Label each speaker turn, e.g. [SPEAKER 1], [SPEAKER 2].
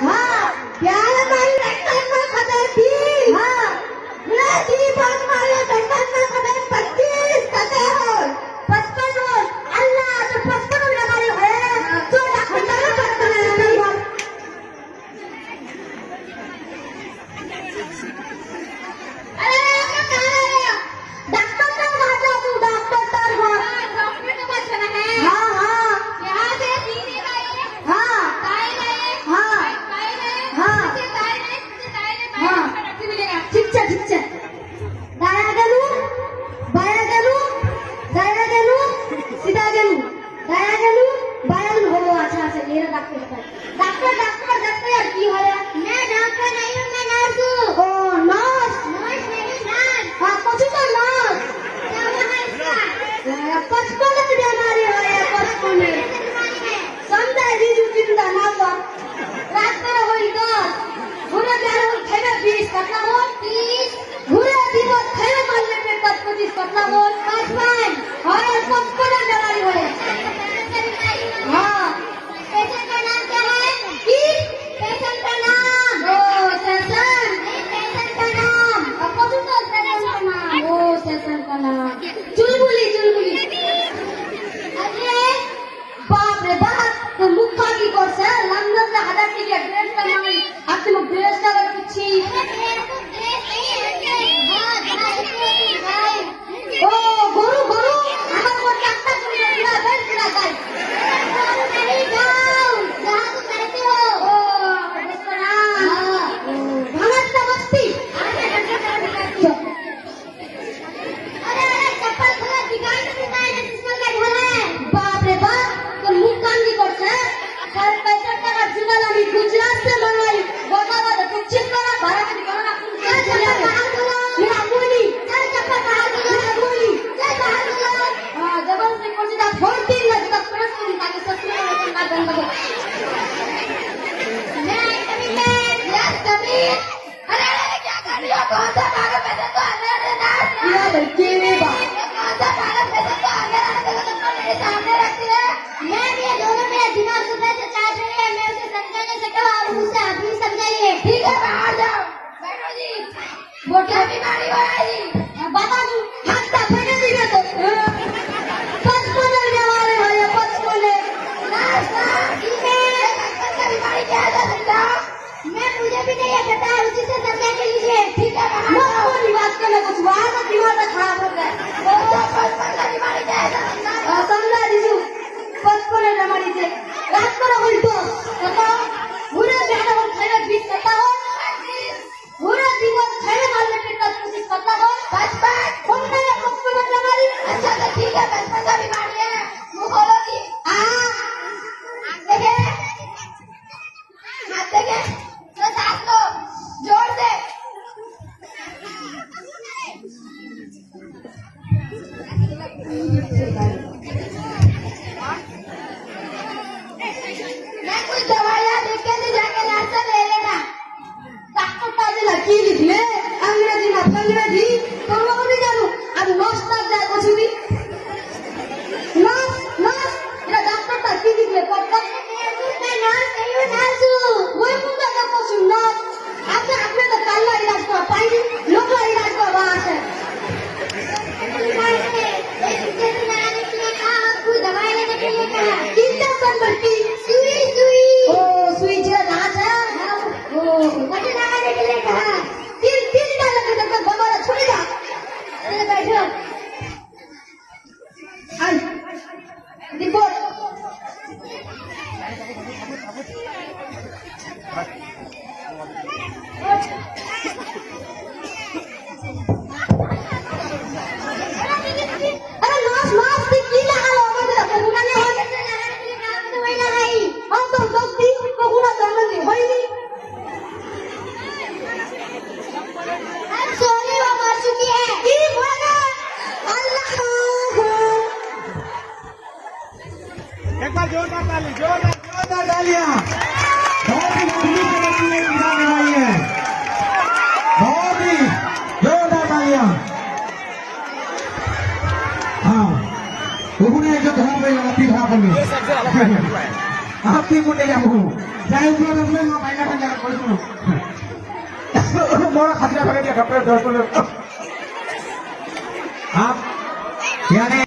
[SPEAKER 1] हाँ प्यार मारी रंगन में खबर थी हाँ गुलाबी बाग मारे रंगन में खबर 25 कते हो 55 हो अल्लाह तो 55 लगाने है तो खंडा में 55 लगाने हो अरे मैं कह रहा डॉक्टर का बात है तू डॉक्टर डॉक्टर का बात सुना है हाँ हाँ यहाँ से दीदी भाई हाँ हाँ हाँ ठीक है दाया गेलू बाया गेलू दाया गेलू सीधा गेलू दाया गेलू बाया गेलू हो अच्छा से मेरा डॉक्टर डॉक्टर की हो रहा मैं डॉक्टर नहीं हूँ मैं नर्स हूँ ओ नर्स नहीं नर्स हाँ कुछ तो नर्स क्या हुआ इसका 55 की बीमारी हो रही है 55 समझा दीजू चिंता ना कर रात में होई 10 घुरे जाने हो खेले 20 कटना हो 30 घुरे दिवो खेले मारने पे 25 कटना हो 55 और 55 बीमारी हो रही हाँ पेशेंट का नाम क्या है की पेशेंट का नाम ओ सेशन पेशेंट का नाम अब कौन सा पेशेंट का नाम ओ सेशन का नाम चुलबुली अरे बाप रे बाप तो मुक्का की कोर्स है लंदन से हजार की ड्रेस का नाम आपके लोग ड्रेस का अगर कुछ ओ गुरु हमारे को डॉक्टर को दिया बेल्ट दिया गाइस नहीं जाओ जहां तुम रहते हो ओ इसका नाम भगत बस्ती अरे चप्पल खोला दिखाई नहीं देता है किसमें का घर है बाप रे बाप तो मुंह कान की कोर्स है सर पैसा का जुगाल अभी गुजरात से मंगाई गोदावा तो कुछ करा भारत में करा क्या चला बाहर बोला मेरा बोली चल चप्पल बाहर बोला बोली चल बाहर बोला हां जबल से कोची दा 14 लग तक प्रेस को ताकि ससुर में ना बंद हो मैं कभी यस कभी अरे क्या कर रही हो कौन सा पागल पैसा तो अंदर ना ये लड़की में बा कौन सा पागल पैसा तो अंदर तो मेरे सामने रखती है मैं भी दोनों मेरा दिमाग सुबह से चाट रही है मैं उसे समझा नहीं सकता आप मुझसे आप ही समझाइए ठीक है बाहर जाओ बैठो जी वो क्या बीमारी हो रही है बता दूं हाथ का फटे दिए तो 55 बीमारी हो या 55 ना ठीक है का बीमारी क्या है समझा मैं मुझे भी नहीं पता उसी से समझा के लीजिए ठीक है बाहर कोई बात करने कुछ वहां का दिमाग खराब हो गया वो 55 का बीमारी क्या है समझा दीजिए 55 बीमारी से रात को उल्टो बताओ पूरा जाना हो खेले 20 करता हो पूरा दिवस खेले मारने पे 25 करता हो 55 कौन है 55 बीमारी अच्छा तो ठीक है 55 का बीमारी है मुंह खोलो जी देखे हाथ देखे तो साथ लो जोर से मैं कुछ दवाइयाँ लिख के नहीं जाके लास्ट से ले लेना डॉक्टर पास लड़की लिख ले अंग्रेजी में अंग्रेजी तो वो नहीं जानू अब नर्स तक जाए कुछ भी नर्स ये डॉक्टर तक की लिख ले पक्का मैं नर्स नहीं हूँ नर्स हूँ वही पूछा था कुछ नर्स आपने तो कल का इलाज कर पाएंगे लोग का इलाज कर वहाँ से दवाई लेने के लिए कहा इंजेक्शन भर्ती सुई ओ सुई जो राज है ओ मुझे लगाने के लिए कहा तीन डाल के तक बगोड़ा छोड़ जा अरे बैठो आई रिपोर्ट अरे मास की लगा लो मतलब कोना नहीं हो सकता लगाने के लिए काम तो वही लगाई हम तो गलती को गुना करने नहीं होई नहीं अब सोनी वो मर चुकी है की बोला अल्लाह
[SPEAKER 2] एक बार जोरदार तालियां बहुत ही लंबी चलती है इंसान भाई है बहुत ही जोरदार तालियां हाँ वो जो धरा पे लगा थी धरा पे आपकी मुंडे का मुंह जाए ऊपर अपने मां पाइला का जगह कोई सुनो मोरा खतरा करे के कपड़े धोड़ को आप यानी